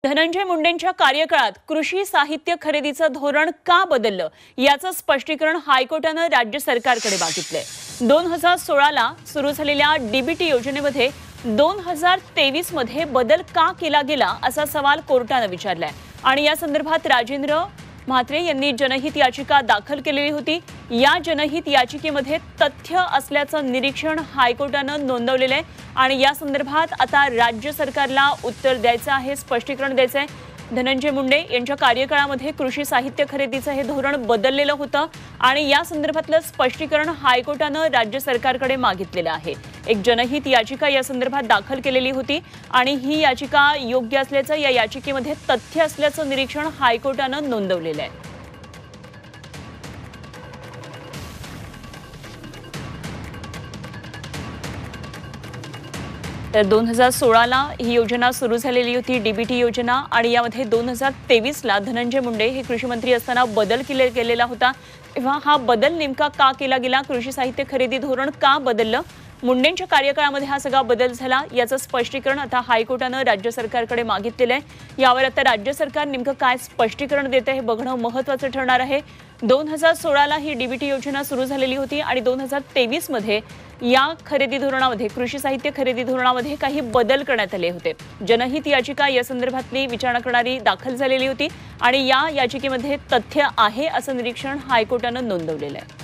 धनंजय मुंडेंच्या कार्यकाळात कृषी साहित्य खरेदीचं धोरण का बदललं याचं स्पष्टीकरण हायकोर्टाने राज्य सरकारकडे मागितले। 2016 ला सुरू झालेल्या डीबीटी योजनेमध्ये 2023 मध्ये बदल का केला गेला असा सवाल कोर्टाने विचारलाय आणि या संदर्भात राजेंद्र म्हात्रे यांनी जनहित याचिका दाखल केलेली होती। या जनहित याचिकेमध्ये तथ्य असल्याचं निरीक्षण हायकोर्टाने नोंदवलेलं आहे आणि या संदर्भात आता राज्य सरकारला उत्तर द्यायचं आहे, स्पष्टीकरण द्यायचं आहे। धनंजय मुंडे यांच्या कार्यकाळामध्ये कृषी साहित्य खरेदीचं हे धोरण बदललेलं होतं आणि या संदर्भातलं स्पष्टीकरण हायकोर्टाने राज्य सरकारकडे मागितलेलं आहे। एक जनहित याचिका या संदर्भात दाखल केलेली होती आणि ही याचिका योग्य असल्याचं, या याचिकेमध्ये तथ्य असल्याचं निरीक्षण हायकोर्टाने नोंदवलेलं आहे। तर 2016 ला ही योजना सुरू झालेली होती, डीबीटी योजना, आणि यामध्ये 2023 ला धनंजय मुंडे हे कृषी मंत्री असताना बदल केलेला होता। तेव्हा हा बदल नेमका का केला गेला, कृषी साहित्य खरेदी धोरण का बदललं, मुंडेंच्या कार्यकाळामध्ये हा सगळा बदल झाला याचं स्पष्टीकरण आता हायकोर्टाने राज्य सरकारकडे मागितलेलं आहे। यावर आता राज्य सरकार नेमकं काय स्पष्टीकरण देते हे बघणं महत्त्वाचं ठरणार आहे। 2016 ला ही डीबीटी योजना सुरू झालेली होती आणि 2023 मध्ये या खरेदी धोरणामध्ये, कृषी साहित्य खरेदी धोरणामध्ये काही बदल करण्यात आले होते। जनहित याचिका या संदर्भातली विचारणा करणारी दाखल झालेली होती आणि या याचिकेमध्ये तथ्य आहे असं निरीक्षण हायकोर्टाने नोंदवलेलं आहे।